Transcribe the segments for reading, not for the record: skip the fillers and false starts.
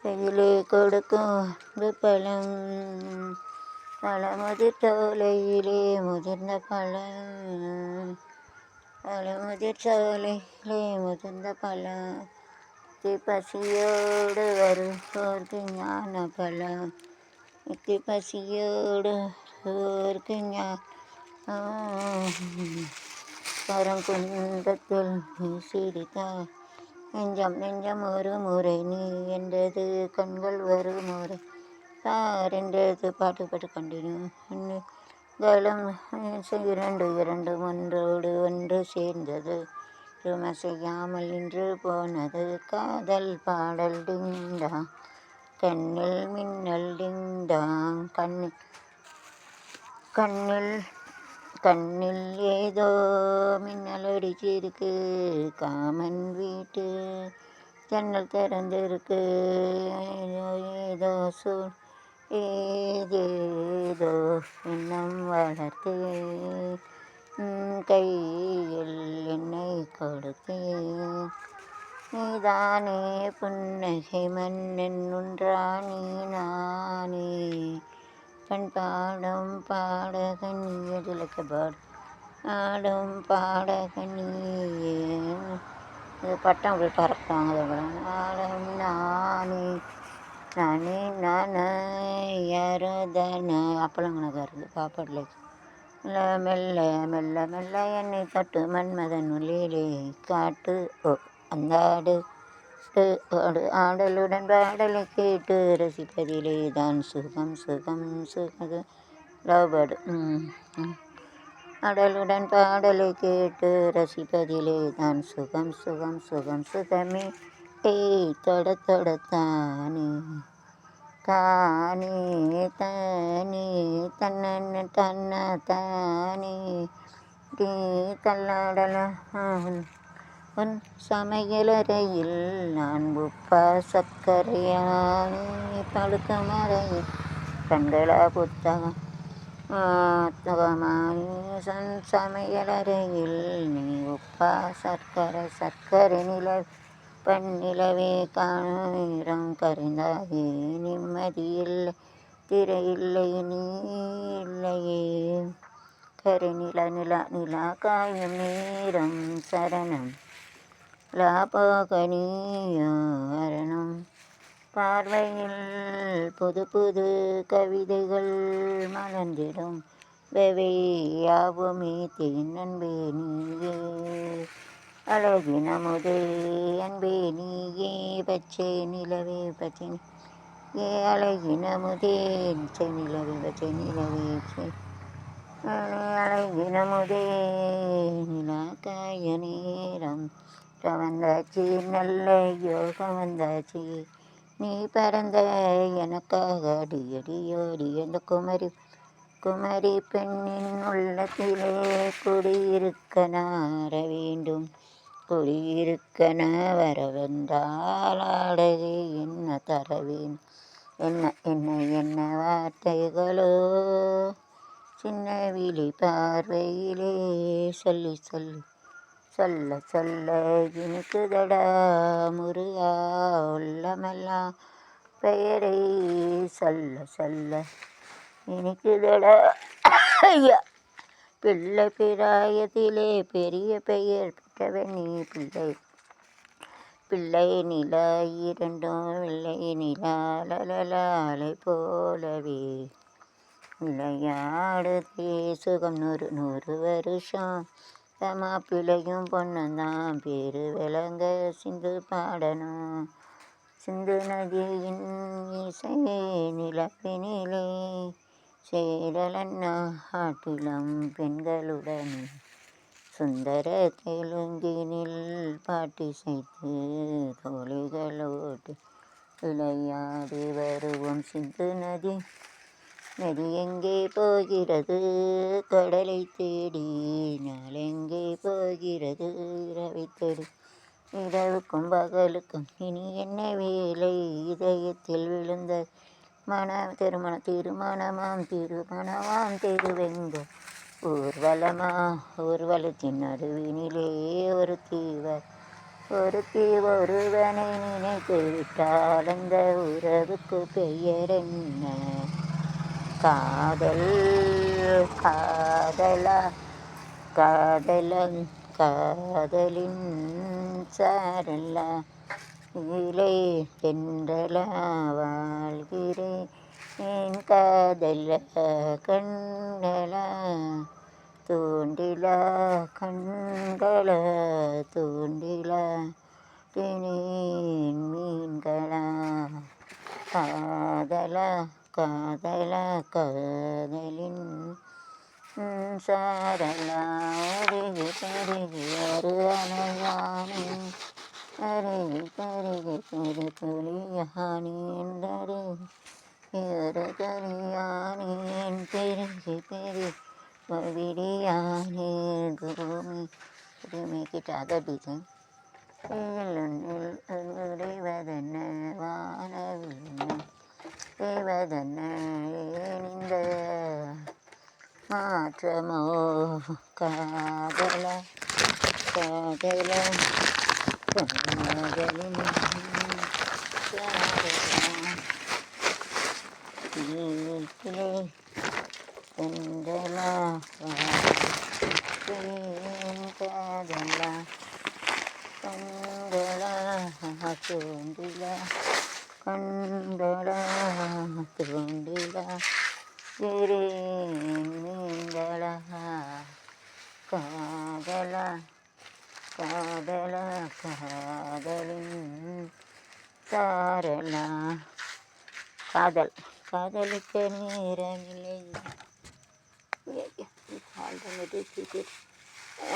கையிலே கொடுக்கும் பழம் பழமுதிர் சோலையிலே முதிர்ந்த பழம் பழமுதிர் சோலையிலே முதிர்ந்த பழம் பசியோடு வருவோர்க்கு ஞான பழம் பசியோடு வருவோர்க்கு பரங்குன்றத்தில் சிரித்தார் நெஞ்சம் நெஞ்சம் ஒரு முறை நீ என்றது கண்கள் ஒரு முறை தார் என்றது பாட்டு கண்டினியூ களும் இரண்டு இரண்டு ஒன்றோடு ஒன்று சேர்ந்தது சும செய்யாமல் நின்று போனது காதல் பாடல் டிங்டா கண்ணில் மின்னல் டிங்டாங் கண்ணில் கண்ணில் ஏதோ மின்னல் அடிச்சிருக்கு காமன் வீட்டு ஜன்னல் திறந்திருக்கு ஏதோ சொல் ஏதேதோ எண்ணம் வளர்த்து கையில் என்னை கொடுத்து நீதானே புன்னகை மன்னன் ஒன்றானே நானே கண் பாடும் பாடகன் எதிலக்கபாடு ஆடும் பாடகன் இது பட்டம் அப்படி பறப்பாங்க ஆடும் நானே நானே நானே யாரோ தானே அப்பளங்கணக்காருக்கு பாப்பாட்டில் மெல்ல மெல்ல மெல்ல என்னை தட்டு மன்மதன் உள்ளிலே காட்டு அந்த ஆடலுடன் பாடலை கேட்டு ரசிப்பதிலே தான் சுகம் சுகம் சுகது லவ்பேர்டு ஆடலுடன் பாடலை கேட்டு ரசிப்பதிலே தான் சுகம் சுகம் சுகம் சுகமே தொட தொடத்தானே தானே தானே தன்ன தன்ன தானே டீ தள்ளாடலாம் உன் சமையலறையில் நான் உப்பா சர்க்கரையானே பழுக்கும் அறையில் கண்களா புத்தகமானே சமையலறையில் நீ உப்பா சர்க்கரை நிலவு பன்னிலவே காணும் கரைந்தாயே நிம்மதியில்லை திரையில்லை நீ இல்லையே கரை நிலா நிலா நிலா காயும் நேரம் சரணம் லாபாக நீயோ அரணம் பார்வையில் புது புது கவிதைகள் மலர்ந்திடும் வெவையாவுமே தேன் அன்பே நீயே அழகின முதே அன்பே நீயே பச்சை நிலவே பச்சை ஏ அழகின முதே பச்சை நிலவே பச்சை நிலவே அழகின முதே நிலா காய நேரம் வந்தாச்சு நல்ல யோகம் வந்தாச்சு நீ பறந்த எனக்காக அடி அடியோடி அந்த குமரி பெண்ணின் உள்ளத்திலே குடியிருக்க நார வேண்டும் குடியிருக்க வரவென்றால் ஆடகை என்ன தரவேன் என்ன என்ன என்ன வார்த்தைகளோ சின்ன விழி பார்வையிலே சொல்லி சொல்லி சொல்ல சொல்ல இனிக்குதடா முருகா உள்ளமெல்லாம் பெயரை சொல்ல சொல்ல இனிக்குதடா ஐயா பிள்ளை பிராயத்திலே பெரிய பெயர் பெற்றவன் நீ பிள்ளை நிலா இரண்டும் வெள்ளை நிலா லலலாலை போலவே விளையாடுதே சுகம் 100 வருஷம் மாப்பிள்ளையும் பொண்ணுந்தான் பேரு விளங்க சிந்து பாடணும் சிந்து நதியின் இசை நிலப்பினிலே சேரலன்னா ஆட்டிலம் பெண்களுடன் சுந்தர தெலுங்கினில் பாட்டிசைத்து தோழிகளோடு விளையாடி வருவோம் சிந்து நதி எங்கே போகிறது கடலை தேடி நாளெங்கே போகிறது இரவை தேடி இரவுக்கும் பகலுக்கும் இனி என்ன வேலை இதயத்தில் விழுந்த திருமணமாம் திருவெங்க ஊர்வலத்தின் நடுவினிலே ஒரு தீவர் ஒருத்தி ஒருவனை நினைத்து விட்டால் அந்த உறவுக்கு பெயர் என்ன? காதல் காதலா காதலன் காதலின் சாரல்லா இலை தென்றலா வாழ்கிறேன் என் காதல கண்களா தூண்டிலா கண்களா தூண்டிலா தினேன் மீன்களா காதலா காதலா காதலின் சாரலா அருகி பருகி ஒரு அலையானே அருகி பருகி ஒரு துளியானேன் ஒரு துளியானேன் பெருகி பெருகி விடியானேன் குருமி குருமிக்கிட்ட அதை டிசைன் உடைவதென்ன வானவில் செய்வதென்ன இந்த மாற்றமோ காதல காதல காதலின் வீட்டிலே சென்றலா காதலா கண்களா தூண்டிலா கண்களா தூண்டிலா நீங்களா காதலா காதலா காதலின் சாரலா காதல் காதலிக்க நேரமில்லை.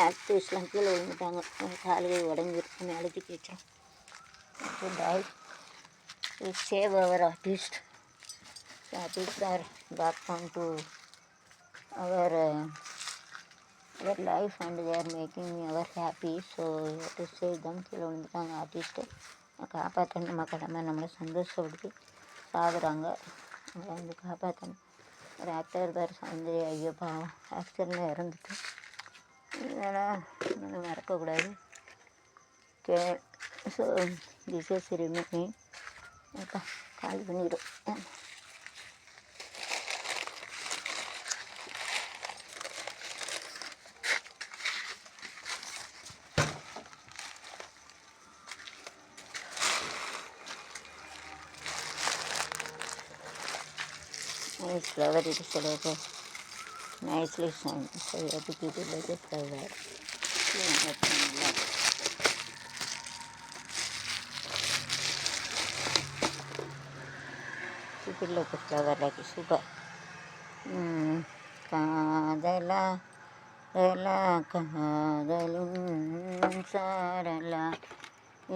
ஆக்டிவ்ஸ்லாம் கீழே விழுந்துட்டாங்க, கால்கள் உடஞ்சிருக்கு, மேலே தூக்கி வச்சோம். We save our artists. The artists are back onto our life and they are making our happy. So we have to save them. கீழே விழுந்துட்டாங்க ஆர்டிஸ்ட்டு, காப்பாற்றணும். நம்ம கடமை, நம்மளை சந்தோஷப்படுத்தி சாகுறாங்க, நம்மளை வந்து காப்பாற்றணும். ஒரு ஆக்டர் பேர் சௌந்தர்யா ஐயப்பா ஆக்சிடென்ட்டில் இறந்துட்டு, இதெல்லாம் நம்ம மறக்கக்கூடாது. Okay, so this is remaining. அப்பா கால் பண்ணிடும். Nice flower, it is like a nicely shine. So you have to keep it like a flower. Keep it like a flower, like a sugar. காதலா காதலா காதலின் சாரலா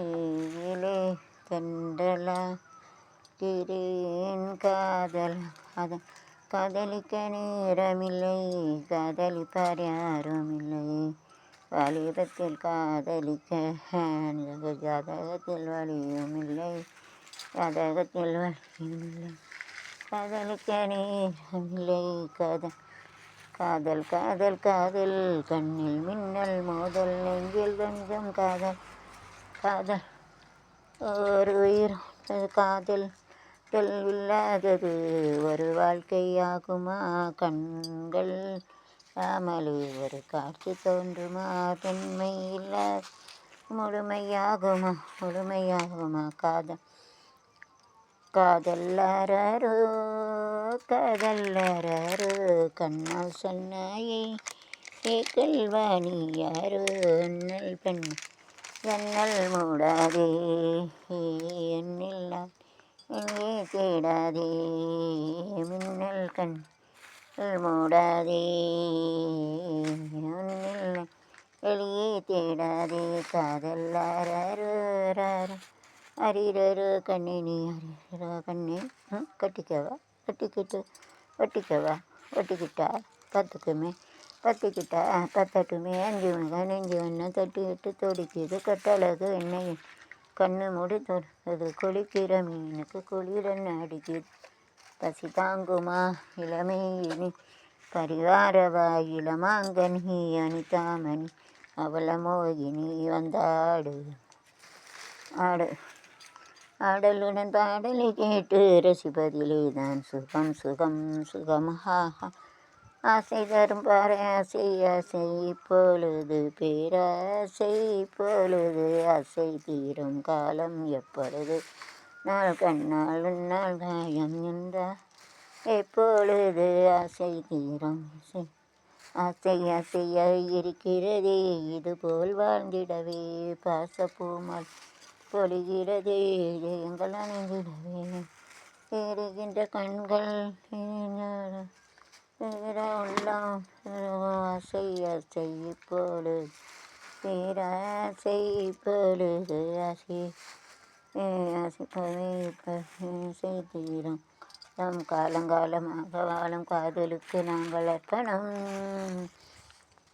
இலே தென்றலா crane காதலா அதன் காதலிக்க நேரமில்லை, காதலிப்பார் யாரும் இல்லை. வாலிபத்தில் காதலிக்க ஜாதகத்தில் வழியும் இல்லை, ஜாதகத்தில் வழியும் இல்லை. காதலிக்க நேரமில்லை, காதல் காதல் காதல் காதல் கண்ணில் மின்னல் மோதல் நெஞ்சில் கொஞ்சம் காதல் காதல் ஒரு உயிர் காதல் இல்லாதது ஒரு வாழ்க்கையாகுமா? கண்கள் ஆமலு ஒரு காட்சி தோன்றுமா? பெண்மை இல்லாத முழுமையாகுமா? முழுமையாகுமா? காதல் காதல்லரோ காதல்லரோ கண்ணால் சொன்னாயே கல்வாணி யாரோ அண்ணல் பெண் ஜன்னல் மூடாதே எண்ணில் எங்கே தேடாதே மின்னல் கண் மூடாதே உன்னில் வெளியே தேடாதே. காதல்லரோ அரிரோ கண்ணே நீ அரிரோ கண்ணே கட்டிக்கவா ஒட்டிக்கிட்டா பத்துக்குமே பத்திக்கிட்டா பத்தட்டுமே. அஞ்சு மகன் நெஞ்சு ஒன்று தட்டி விட்டு துடிக்குது கட்டழகு எண்ணெய் கண்ணு மூடி தொடுறது குளிக்கிற மீனுக்கு குளிரன்னு அடிக்குது. பசி தாங்குமா இளமை இனி பரிவாரவா இளமாங்கனி அனிதாமணி அவள மோகினி வந்தாடு ஆட ஆடலுடன் பாடலை கேட்டு ரசிப்பதிலே தான் சுகம் சுகம் சுகம் ஹாஹா. ஆசை தரும் பாறை ஆசை ஆசை இப்பொழுது பேராசை இப்பொழுது ஆசை தீரும் காலம் எப்பொழுது நாள் கண்ணால் உன்னால் காயம் என்றால் எப்பொழுது ஆசை தீரும் இசை ஆசை ஆசையாய் இருக்கிறதே இதுபோல் வாழ்ந்திடவே பாசப்பூமல் பொழிகிறதே எங்கள் அணிந்திடவே தேடுகின்ற கண்கள் உள்ளம் ஆசை ஆசை இப்பொழுது பேராசை இப்பொழுது ஆசை ஆசை தீரும் நம் காலங்காலமாக வாழும் காதலுக்கு நாங்கள் அர்ப்பணம்